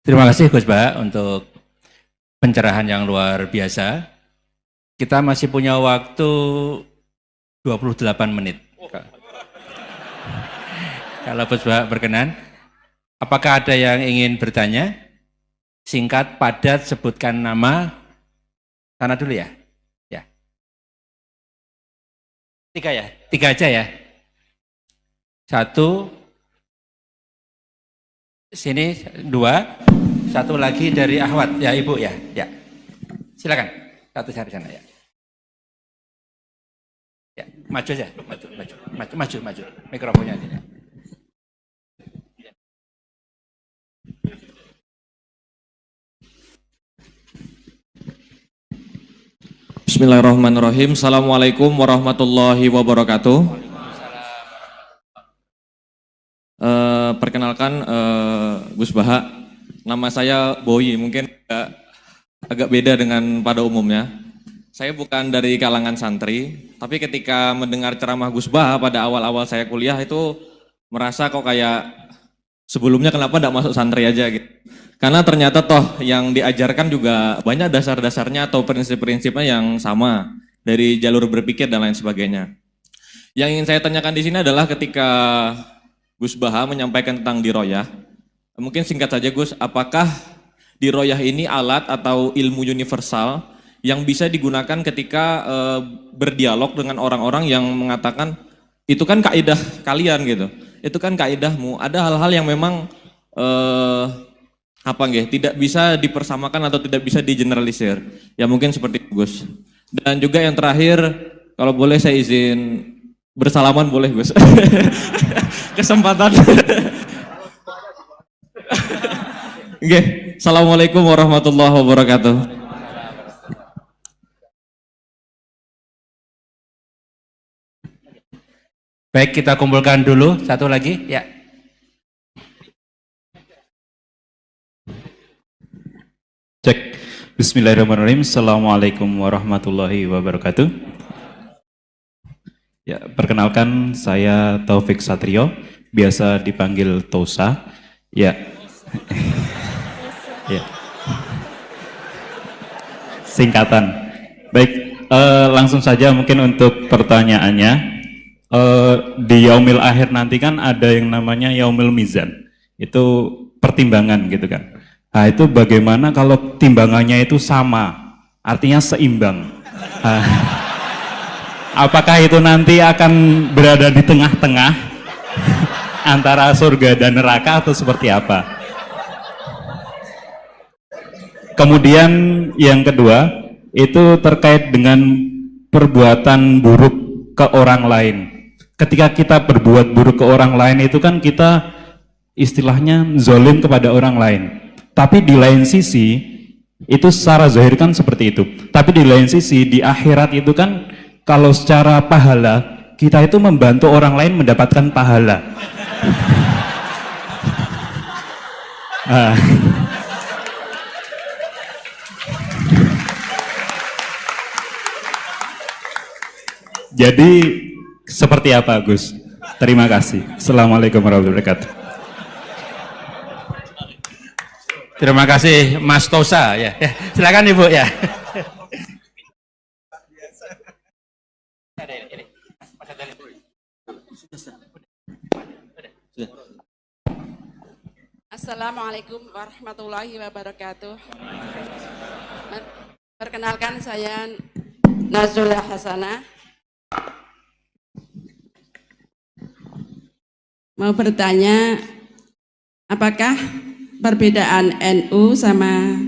Terima kasih Gus Ba untuk pencerahan yang luar biasa. Kita masih punya waktu 28 menit. Kalau Gus Ba berkenan, apakah ada yang ingin bertanya? Singkat, padat, sebutkan nama. Sana dulu ya. Ya. 3 ya? 3 aja ya? 1, sini 2, 1 lagi dari Ahwat. Ya Ibu ya. Ya. Silakan. 1 dari sana ya. Ya, maju aja. Maju. Mikrofonnya aja. Bismillahirrahmanirrahim. Assalamualaikum warahmatullahi wabarakatuh. Perkenalkan Gus Baha, nama saya Boyi, mungkin agak beda dengan pada umumnya. Saya bukan dari kalangan santri, tapi ketika mendengar ceramah Gus Baha pada awal-awal saya kuliah itu merasa kok kayak sebelumnya kenapa tidak masuk santri aja gitu. Karena ternyata toh yang diajarkan juga banyak dasar-dasarnya atau prinsip-prinsipnya yang sama dari jalur berpikir dan lain sebagainya. Yang ingin saya tanyakan di sini adalah ketika Gus Baha menyampaikan tentang diroyah, mungkin singkat saja Gus, apakah diroyah ini alat atau ilmu universal yang bisa digunakan ketika berdialog dengan orang-orang yang mengatakan itu kan kaidah kalian gitu, itu kan kaidahmu, ada hal-hal yang memang tidak bisa dipersamakan atau tidak bisa digeneralisir. Ya mungkin seperti itu Gus. Dan juga yang terakhir, kalau boleh saya izin bersalaman boleh Gus. Kesempatan. Oke, Assalamualaikum warahmatullahi wabarakatuh. Baik, kita kumpulkan dulu 1 lagi. Ya. Cek. Bismillahirrahmanirrahim. Assalamualaikum warahmatullahi wabarakatuh. Ya, perkenalkan saya Taufik Satrio, biasa dipanggil Tosa. Ya. Ya. Singkatan. Baik, langsung saja mungkin untuk pertanyaannya. Di Yaumil Akhir nanti kan ada yang namanya Yaumil Mizan. Itu pertimbangan gitu kan. Nah, itu bagaimana kalau timbangannya itu sama, artinya seimbang. Apakah itu nanti akan berada di tengah-tengah antara surga dan neraka atau seperti apa? Kemudian yang kedua, itu terkait dengan perbuatan buruk ke orang lain. Ketika kita berbuat buruk ke orang lain itu kan kita istilahnya zolim kepada orang lain. Tapi di lain sisi, itu secara zahir kan seperti itu. Tapi di lain sisi, di akhirat itu kan, kalau secara pahala, kita itu membantu orang lain mendapatkan pahala. Jadi, seperti apa Gus? Terima kasih. Assalamualaikum warahmatullahi wabarakatuh. Terima kasih Mas Tosa ya. Silakan Ibu ya. Assalamualaikum warahmatullahi wabarakatuh. Perkenalkan saya Nazula Hasanah. Mau bertanya, apakah perbedaan NU sama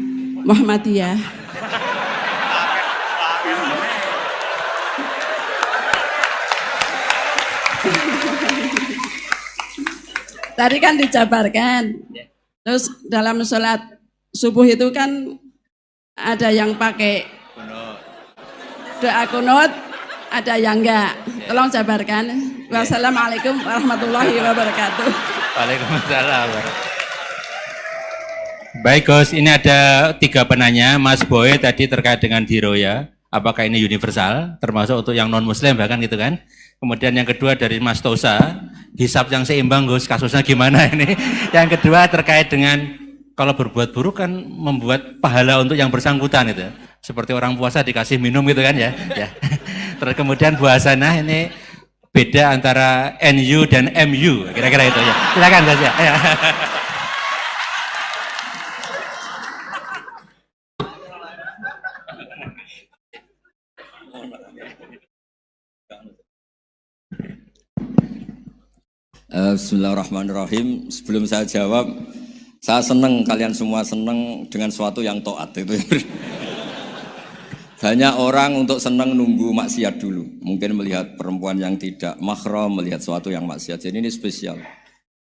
Muhammadiyah? Tadi kan dijabarkan. Terus dalam sholat subuh itu kan ada yang pakai doa kunut, ada yang enggak. Tolong jabarkan. Wassalamualaikum warahmatullahi wabarakatuh. Waalaikumsalam. Baik Gus, ini ada 3 penanya. Mas Boy tadi terkait dengan diroya, apakah ini universal, termasuk untuk yang non muslim bahkan gitu kan. Kemudian yang kedua dari Mas Tosa, hisab yang seimbang Gus, kasusnya gimana ini. Yang kedua terkait dengan kalau berbuat buruk kan membuat pahala untuk yang bersangkutan itu. Seperti orang puasa dikasih minum gitu kan ya. Ya. Terus kemudian buasana ini beda antara NU dan MU, kira-kira itu ya. Silakan Mas ya. Ya. Bismillahirrahmanirrahim. Sebelum saya jawab, saya senang kalian semua senang dengan sesuatu yang taat itu. Banyak orang untuk senang nunggu maksiat dulu. Mungkin melihat perempuan yang tidak mahram, melihat sesuatu yang maksiat. Jadi ini spesial.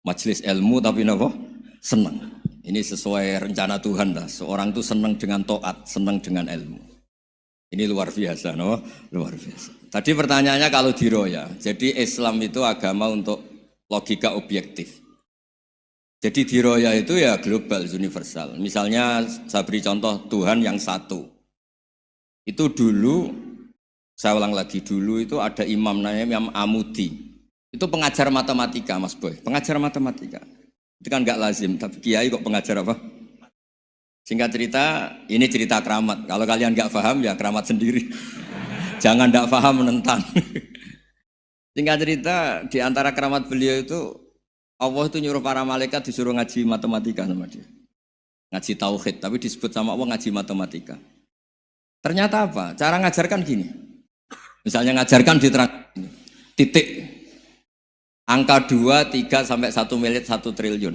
Majelis ilmu tapi apa? Senang. Ini sesuai rencana Tuhan lah. Seorang itu senang dengan taat, senang dengan ilmu. Ini luar biasa, no? Luar biasa. Tadi pertanyaannya kalau diroya. Jadi Islam itu agama untuk logika objektif. Jadi diroya itu ya global, universal. Misalnya saya beri contoh Tuhan yang satu. Itu dulu, saya ulang lagi, dulu itu ada imam namanya Imam Amudi. Itu pengajar matematika, Mas Boy. Pengajar matematika. Itu kan nggak lazim, tapi kiai kok pengajar apa? Singkat cerita, ini cerita keramat. Kalau kalian nggak paham ya keramat sendiri. Jangan nggak paham menentang. Singkat cerita, di antara keramat beliau itu, Allah itu nyuruh para malaikat disuruh ngaji matematika sama dia. Ngaji tauhid, tapi disebut sama Allah ngaji matematika. Ternyata apa? Cara ngajarkan gini. Misalnya ngajarkan diterang gini. Titik. Angka 2, 3, sampai 1 miliar, 1 triliun.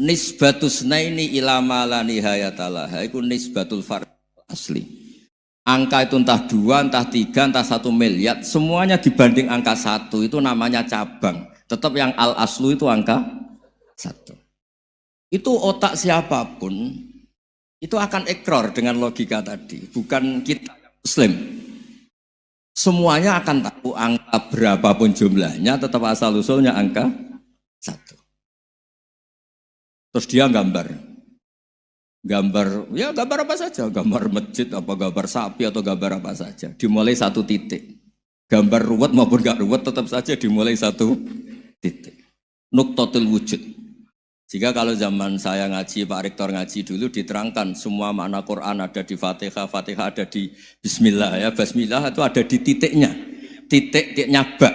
Nisbatusnaini ilama la nihayatalaha. Itu nisbatul fard asli. Angka itu entah 2, entah 3, entah 1 miliar, semuanya dibanding angka 1 itu namanya cabang. Tetap yang al-aslu itu angka 1. Itu otak siapapun, itu akan ikrar dengan logika tadi. Bukan kita Muslim. Semuanya akan tahu angka berapapun jumlahnya, tetap asal-usulnya angka 1. Terus dia gambar ya gambar apa saja, gambar masjid, apa gambar sapi atau gambar apa saja, dimulai 1 titik. Gambar ruwet maupun gak ruwet tetap saja dimulai 1 titik. Nuktotul wujud. Jika kalau zaman saya ngaji, Pak Rektor ngaji dulu diterangkan semua makna Quran ada di Fatihah, Fatihah ada di Bismillah ya, Bismillah itu ada di titiknya, titiknya bak.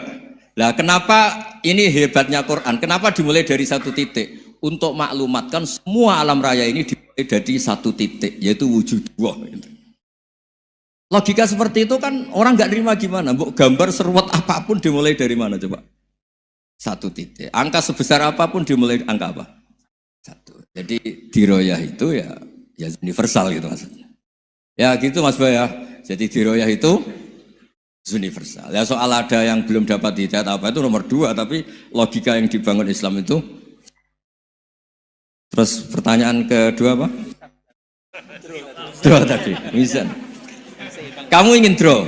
Lah kenapa ini hebatnya Quran? Kenapa dimulai dari 1 titik? Untuk maklumatkan semua alam raya ini dimulai dari 1 titik, yaitu wujud Allah. Logika seperti itu kan orang nggak terima gimana? Gambar seruat apapun dimulai dari mana coba? 1 titik. Angka sebesar apapun dimulai angka apa? 1. Jadi diroyah itu ya universal gitu maksudnya. Ya gitu Mas Boy ya. Jadi diroyah itu universal. Ya soal ada yang belum dapat hidayat apa itu nomor 2, tapi logika yang dibangun Islam itu. Terus pertanyaan kedua apa? Draw tadi, mizan. Kamu ingin draw?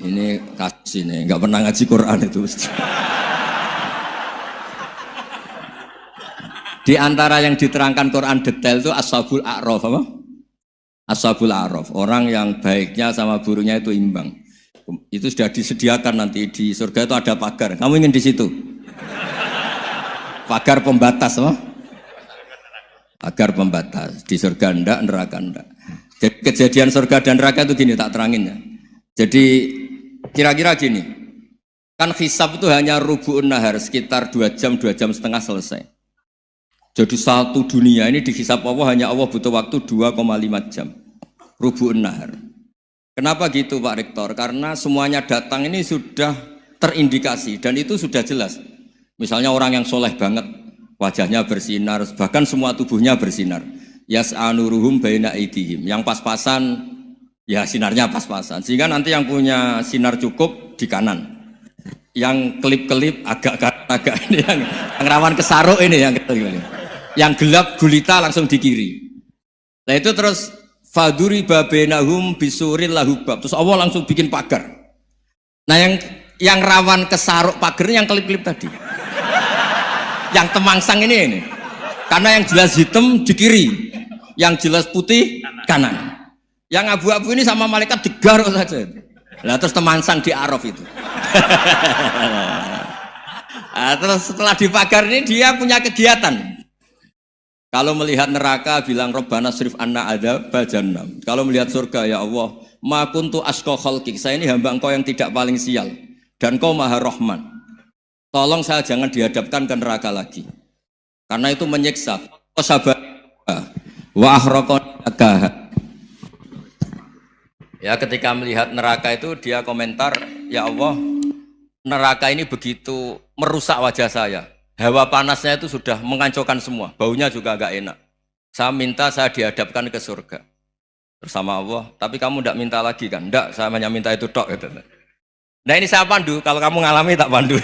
Ini kasus ini, nggak pernah ngaji Quran itu. Di antara yang diterangkan Quran detail itu Ashabul A'raf apa? Ashabul A'raf, orang yang baiknya sama buruknya itu imbang. Itu sudah disediakan nanti di surga itu ada pagar. Kamu ingin di situ? Pagar pembatas, apa? Pagar pembatas. Di surga enggak, neraka enggak. Jadi kejadian surga dan neraka itu gini, tak terangin ya. Jadi kira-kira gini, kan hisab itu hanya rubu'un nahar, sekitar 2 jam, 2 jam setengah selesai. Jadi 1 dunia ini dihisab Allah, hanya Allah butuh waktu 2,5 jam. Rubu'un nahar. Kenapa gitu Pak Rektor? Karena semuanya datang ini sudah terindikasi dan itu sudah jelas. Misalnya orang yang soleh banget, wajahnya bersinar, bahkan semua tubuhnya bersinar. Yas'anuruhum baina aidihim. Yang pas-pasan, ya sinarnya pas-pasan. Sehingga nanti yang punya sinar cukup di kanan. Yang kelip-kelip agak ini, yang rawan kesaruk ini. Yang gelap gulita langsung di kiri. Nah itu terus, faduri babenahum bisuril lahubab. Terus Allah langsung bikin pagar. Nah yang rawan kesaruk pagar yang kelip-kelip tadi. Yang temangsang ini. Karena yang jelas hitam di kiri, yang jelas putih kanan. Yang abu-abu ini sama malaikat digaruk saja. Lah terus temangsang di Araf itu. Nah, terus setelah dipagar ini dia punya kegiatan. Kalau melihat neraka bilang Rabbana srif anna adzab jahannam. Kalau melihat surga ya Allah, ma kuntu asqa khalqik. Saya ini hamba Engkau yang tidak paling sial dan Kau Maha Rahman. Tolong saya jangan dihadapkan ke neraka lagi. Karena itu menyiksa. Sabar wa ahraqaka. Ya ketika melihat neraka itu dia komentar, ya Allah, neraka ini begitu merusak wajah saya. Hawa panasnya itu sudah menghancurkan semua. Baunya juga agak enak. Saya minta saya dihadapkan ke surga bersama Allah. Tapi kamu tidak minta lagi kan? Tidak, saya hanya minta itu tok. Gitu. Nah ini saya pandu. Kalau kamu ngalami tak pandu.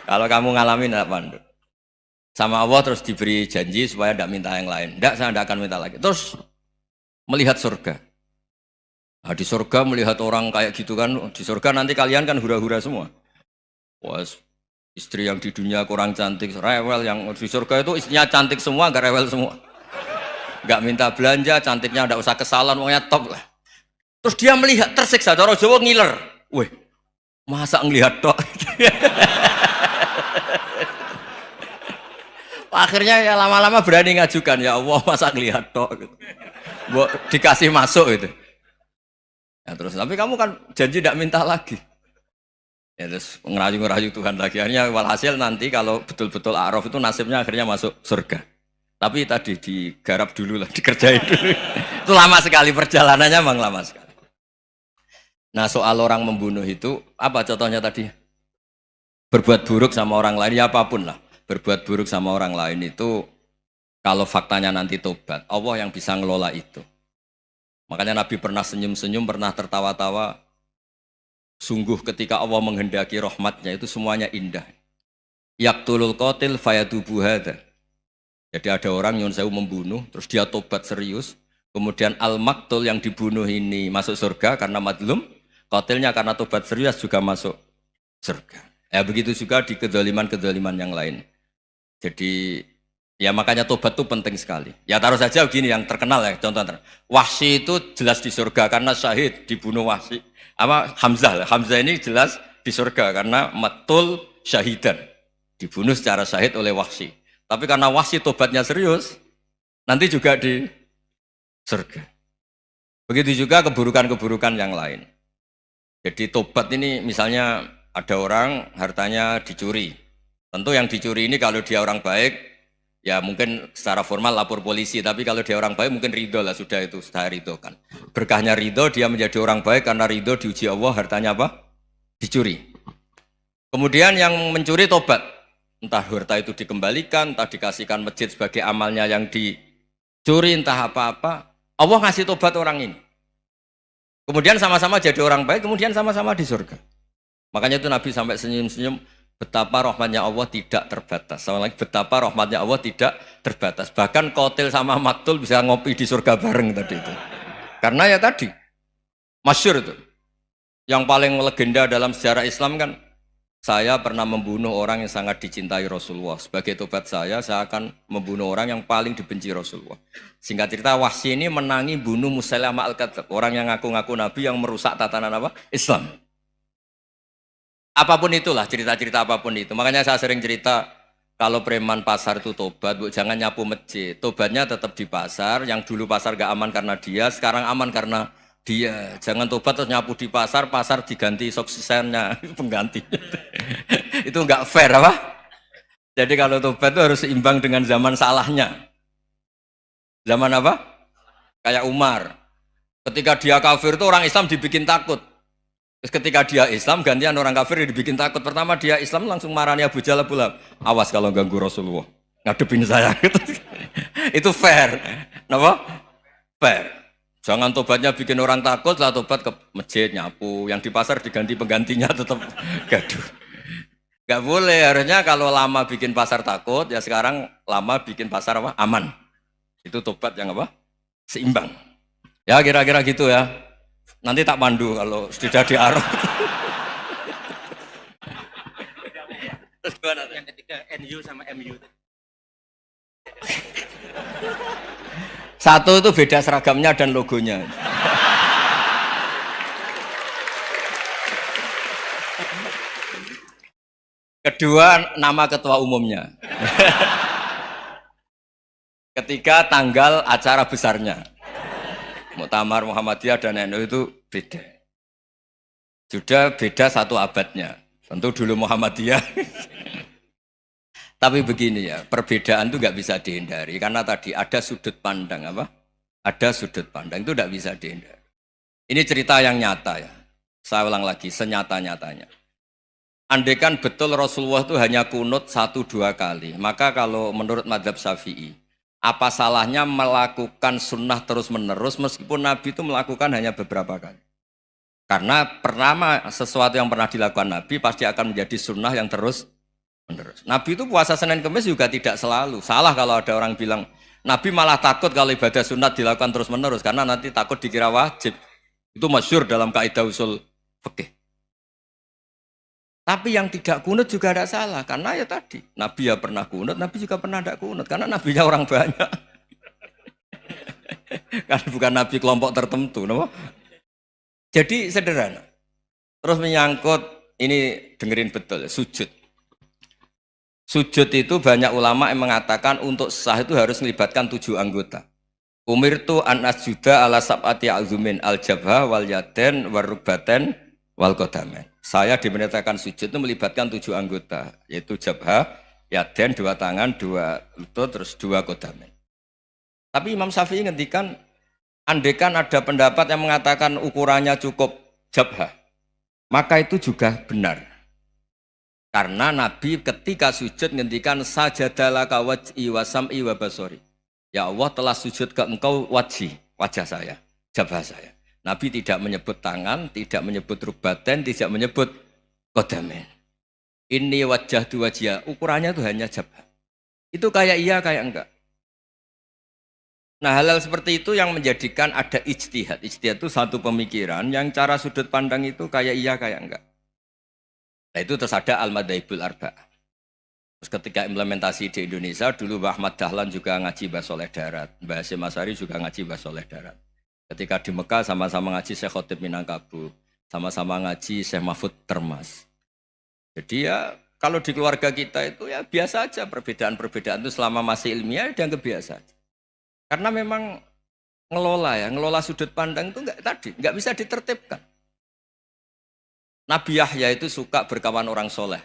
Kalau kamu ngalami tak pandu. Sama Allah terus diberi janji supaya tidak minta yang lain. Tidak, saya tidak akan minta lagi. Terus melihat surga. Nah, di surga melihat orang kayak gitu kan, di surga nanti kalian kan hura-hura semua. Wah, istri yang di dunia kurang cantik, rewel, yang di surga itu istrinya cantik semua, gak rewel semua. Gak minta belanja, cantiknya gak usah ke salon, pokoknya top lah. Terus dia melihat, tersiksa, cara Jawa ngiler. Wih, masa ngelihat tok? Akhirnya ya lama-lama berani ngajukan, ya Allah masa ngelihat tok gitu. Dikasih masuk gitu. Ya terus, tapi kamu kan janji tidak minta lagi. Ya terus ngerayu-ngerayu Tuhan lagi. Akhirnya walhasil nanti kalau betul-betul A'raf itu nasibnya akhirnya masuk surga. Tapi tadi digarap dulu lah, dikerjain dulu. Itu lama sekali perjalanannya, memang lama sekali. Nah soal orang membunuh itu, apa contohnya tadi? Berbuat buruk sama orang lain, ya apapun lah. Berbuat buruk sama orang lain itu, kalau faktanya nanti tobat, Allah yang bisa ngelola itu. Makanya Nabi pernah senyum-senyum, pernah tertawa-tawa. Sungguh ketika Allah menghendaki rahmatnya itu semuanya indah. Yaqtulul qatil fayatubu hadza. Jadi ada orang nyun sewu membunuh, terus dia tobat serius. Kemudian al-maktul yang dibunuh ini masuk surga karena madlum. Qatilnya karena tobat serius juga masuk surga. Ya begitu juga di kedoliman-kedoliman yang lain. Jadi ya makanya tobat itu penting sekali. Ya taruh saja begini yang terkenal ya, contoh Wahsy itu jelas di surga karena syahid dibunuh Wahsy. Apa Hamzah lah. Hamzah ini jelas di surga karena matul syahidan. Dibunuh secara syahid oleh Wahsy. Tapi karena Wahsy tobatnya serius, nanti juga di surga. Begitu juga keburukan-keburukan yang lain. Jadi tobat ini misalnya ada orang hartanya dicuri. Tentu yang dicuri ini kalau dia orang baik, ya mungkin secara formal lapor polisi, tapi kalau dia orang baik mungkin ridho lah, sudah itu, sudah ridho kan. Berkahnya ridho, dia menjadi orang baik karena ridho diuji Allah, hartanya apa? Dicuri. Kemudian yang mencuri tobat, entah harta itu dikembalikan, entah dikasihkan masjid sebagai amalnya yang dicuri, entah apa-apa, Allah ngasih tobat orang ini. Kemudian sama-sama jadi orang baik, kemudian sama-sama di surga. Makanya itu Nabi sampai senyum-senyum, betapa rahmatnya Allah tidak terbatas. Sama lagi, betapa rahmatnya Allah tidak terbatas. Bahkan qatil sama maktul bisa ngopi di surga bareng tadi itu. Karena ya tadi, masyhur itu. Yang paling legenda dalam sejarah Islam kan, saya pernah membunuh orang yang sangat dicintai Rasulullah. Sebagai tobat saya akan membunuh orang yang paling dibenci Rasulullah. Singkat cerita, Wahsy ini menangi bunuh Musailamah al-Kadzdzab. Orang yang ngaku-ngaku Nabi yang merusak tatanan apa? Islam. Apapun itulah, cerita-cerita apapun itu. Makanya saya sering cerita, kalau preman pasar itu tobat, bu, jangan nyapu masjid. Tobatnya tetap di pasar, yang dulu pasar gak aman karena dia, sekarang aman karena dia. Jangan tobat terus nyapu di pasar, pasar diganti soksisennya, pengganti. Itu gak fair apa? Jadi kalau tobat itu harus seimbang dengan zaman salahnya. Zaman apa? Kayak Umar. Ketika dia kafir itu orang Islam dibikin takut. Terus ketika dia Islam, gantian orang kafir dibikin takut. Pertama dia Islam langsung marahnya Abu Jahal, awas kalau ganggu Rasulullah, ngadepin saya. Itu fair. Kenapa? Fair. Jangan tobatnya bikin orang takut, lah tobat ke masjid, nyapu. Yang di pasar diganti penggantinya tetap gaduh. Gak boleh, harusnya kalau lama bikin pasar takut, ya sekarang lama bikin pasar apa? Aman. Itu tobat yang apa? Seimbang. Ya kira-kira gitu ya. Nanti tak pandu kalau sudah di A'raf. Terus gimana? Yang ketiga NU sama MU. Satu itu beda seragamnya dan logonya. Kedua, nama ketua umumnya. Ketiga, tanggal acara besarnya. Muktamar Muhammadiyah dan NU itu beda. Sudah beda 1 abadnya. Tentu dulu Muhammadiyah. Tapi begini ya, perbedaan itu nggak bisa dihindari. Karena tadi ada sudut pandang apa? Ada sudut pandang, itu tidak bisa dihindari. Ini cerita yang nyata ya. Saya ulang lagi, senyata-nyatanya. Andaikan betul Rasulullah itu hanya kunut 1-2 kali, maka kalau menurut mazhab Syafi'i, apa salahnya melakukan sunnah terus-menerus meskipun Nabi itu melakukan hanya beberapa kali? Karena pertama sesuatu yang pernah dilakukan Nabi pasti akan menjadi sunnah yang terus-menerus. Nabi itu puasa Senin Kemis juga tidak selalu. Salah kalau ada orang bilang, Nabi malah takut kalau ibadah sunat dilakukan terus-menerus karena nanti takut dikira wajib. Itu masyhur dalam kaidah usul fikih. Tapi yang tidak kunut juga tidak salah karena ya tadi Nabi ya pernah kunut, Nabi juga pernah tidak kunut karena nabinya orang banyak. Karena bukan nabi kelompok tertentu, no? Jadi sederhana. Terus menyangkut ini dengerin betul, sujud. Sujud itu banyak ulama yang mengatakan untuk sah itu harus melibatkan 7 anggota. Umirtu an asjuda ala sab'ati azumin al-jabha wal yaden wal rukbaten wal qadamen. Saya diperintahkan sujud itu melibatkan 7 anggota, yaitu jabha, yaden 2 tangan, 2 lutut, terus 2 qadamen. Tapi Imam Syafi'i ngendikan, andaikan ada pendapat yang mengatakan ukurannya cukup jabha, maka itu juga benar. Karena Nabi ketika sujud ngendikan sajadalaka waj'i wa sam'i wa basori. Ya Allah telah sujud ke engkau wajah saya, jabah saya. Nabi tidak menyebut tangan, tidak menyebut rukbaten, tidak menyebut qadamen. Ini wajah tu wajah, ukurannya itu hanya jabah. Itu kayak iya, kayak enggak. Nah hal-hal seperti itu yang menjadikan ada ijtihad. Ijtihad itu satu pemikiran yang cara sudut pandang itu kayak iya, kayak enggak. Nah itu terus ada al-madhaibul arba'ah. Terus ketika implementasi di Indonesia, dulu Mbah Ahmad Dahlan juga ngaji Bahasa Soleh Darat. Mbah Hasyim Asy'ari juga ngaji Bahasa Soleh Darat. Ketika di Mekah sama-sama ngaji Syekh Khotib Minangkabau, sama-sama ngaji Syekh Mahfud Termas. Jadi ya kalau di keluarga kita itu ya biasa aja perbedaan-perbedaan itu selama masih ilmiah dianggap biasa aja. Karena memang ngelola sudut pandang itu nggak bisa ditertibkan. Nabi Yahya itu suka berkawan orang soleh.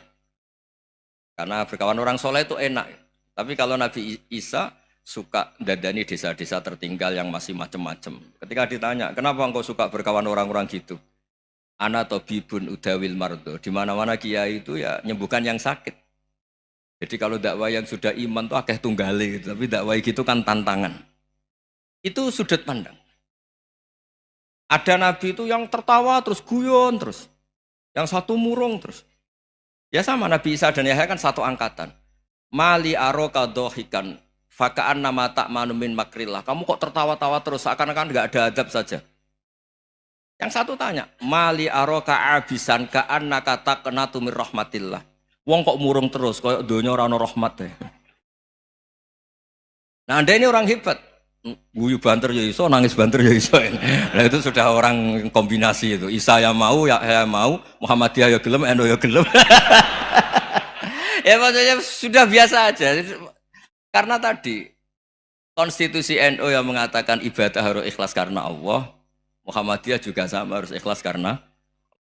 Karena berkawan orang soleh itu enak. Tapi kalau Nabi Isa suka dadani desa-desa tertinggal yang masih macam-macam. Ketika ditanya, kenapa engkau suka berkawan orang-orang gitu? Ana tabibun udawil mardo. Di mana-mana kiai itu ya nyembuhkan yang sakit. Jadi kalau dakwah yang sudah iman tuh akeh tunggale gitu. Tapi dakwah gitu kan tantangan. Itu sudut pandang. Ada nabi itu yang tertawa terus guyon terus. Yang satu murung terus. Ya sama Nabi Isa dan Yahya kan satu angkatan. Mali aroka dohikan fakaan nama tak manumin makrillah. Kamu kok tertawa-tawa terus seakan-akan nggak ada adab saja. Yang satu tanya, Mali aroka abisan kaan nakata kenatu mir rahmatillah. Wong kok murung terus, kok dunia orang rahmat ya. Nah anda ini orang hebat. Guyu banter ya iso, nangis banter ya iso. Nah itu sudah orang kombinasi itu. Isa ya mau, ya mau, Muhammadiyah ya gelem, NU ya gelem. Ya maksudnya sudah biasa aja. Karena tadi konstitusi NU yang mengatakan ibadah harus ikhlas karena Allah, Muhammadiyah juga sama harus ikhlas karena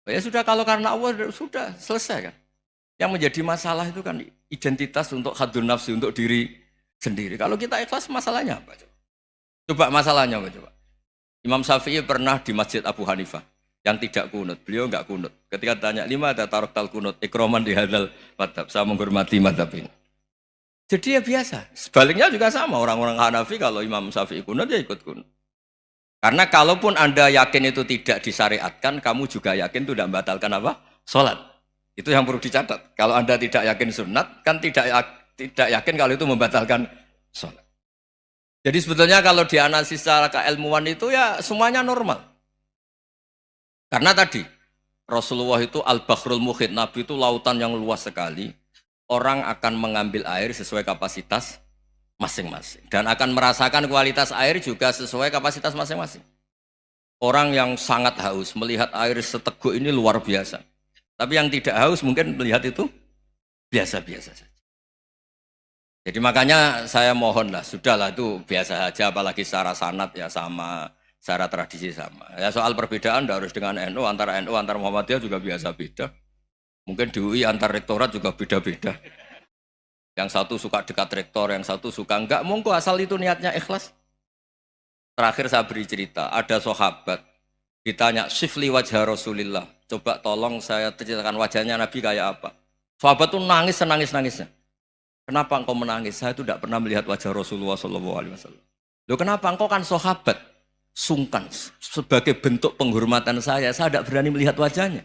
ya sudah kalau karena Allah sudah selesai kan. Yang menjadi masalah itu kan identitas untuk hadun nafsi untuk diri sendiri. Kalau kita ikhlas masalahnya apa? Coba masalahnya apa coba? Imam Syafi'i pernah di Masjid Abu Hanifah yang tidak kunut. Beliau enggak kunut. Ketika tanya, lima ada tarok kunut, ikroman di hadal madhab. Saya menghormati madhab ini. Jadi ya biasa. Sebaliknya juga sama. Orang-orang Hanafi kalau Imam Syafi'i kunut ya ikut kunut. Karena kalaupun Anda yakin itu tidak disyariatkan, kamu juga yakin itu tidak membatalkan apa? Sholat. Itu yang perlu dicatat. Kalau Anda tidak yakin sunat, kan tidak yakin kalau itu membatalkan sholat. Jadi sebetulnya kalau dianalisis secara keilmuan itu ya semuanya normal. Karena tadi Rasulullah itu al-bahrul muhit, Nabi itu lautan yang luas sekali. Orang akan mengambil air sesuai kapasitas masing-masing. Dan akan merasakan kualitas air juga sesuai kapasitas masing-masing. Orang yang sangat haus melihat air seteguk ini luar biasa. Tapi yang tidak haus mungkin melihat itu biasa-biasa saja. Jadi makanya saya mohonlah, sudahlah itu biasa saja, apalagi secara sanad ya sama, secara tradisi sama. Ya soal perbedaan tidak harus dengan NU, antara Muhammadiyah juga biasa beda. Mungkin di UI antar rektorat juga beda-beda. Yang satu suka dekat rektor, yang satu suka enggak. Monggo asal itu niatnya ikhlas. Terakhir saya beri cerita, ada sahabat ditanya, "Sifli wajah Rasulillah." Coba tolong saya ceritakan wajahnya Nabi kayak apa. Sahabat tuh nangis senangis-nangisnya. Kenapa engkau menangis? Saya itu tidak pernah melihat wajah Rasulullah SAW. Loh kenapa? Engkau kan sahabat. Sungkan. Sebagai bentuk penghormatan saya tidak berani melihat wajahnya.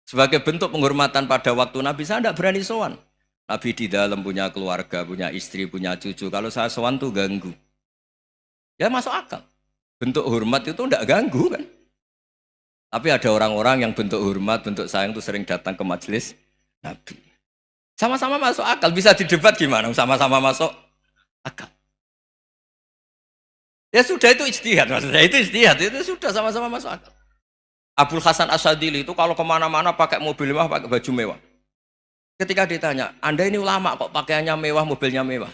Sebagai bentuk penghormatan pada waktu Nabi, saya tidak berani sowan. Nabi di dalam punya keluarga, punya istri, punya cucu. Kalau saya sowan tuh ganggu. Ya masuk akal. Bentuk hormat itu tidak ganggu kan. Tapi ada orang-orang yang bentuk hormat, bentuk sayang itu sering datang ke majelis Nabi. Sama-sama masuk akal, bisa didebat gimana? Sama-sama masuk akal. Ya sudah itu ijtihad, maksudnya itu ijtihad, itu sudah sama-sama masuk akal. Abul Hasan Asyadili itu kalau kemana-mana pakai mobil mewah, pakai baju mewah. Ketika ditanya, Anda ini ulama kok pakaiannya mewah, mobilnya mewah?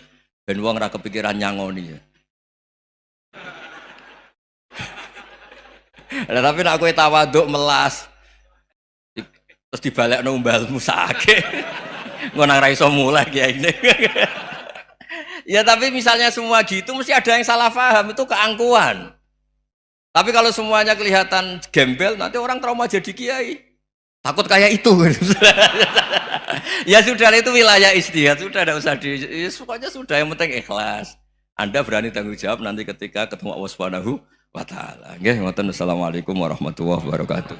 Ben wong ra kepikiran nyangoni ya. Nah, tapi nak kowe tawaduk melas, terus dibalekno umbalmu sakit. Ngonang ra iso mulai kiai ini. Ya tapi misalnya semua gitu mesti ada yang salah paham, itu keangkuhan. Tapi kalau semuanya kelihatan gembel, nanti orang trauma jadi kiai. Takut kayak itu. Ya sudah, itu wilayah ijtihad, sudah tidak usah pokoknya sudah, yang penting ikhlas. Anda berani tanggung jawab nanti ketika ketemu Allah Subhanahu wa taala. Nggih, ngoten. Assalamualaikum warahmatullahi wabarakatuh.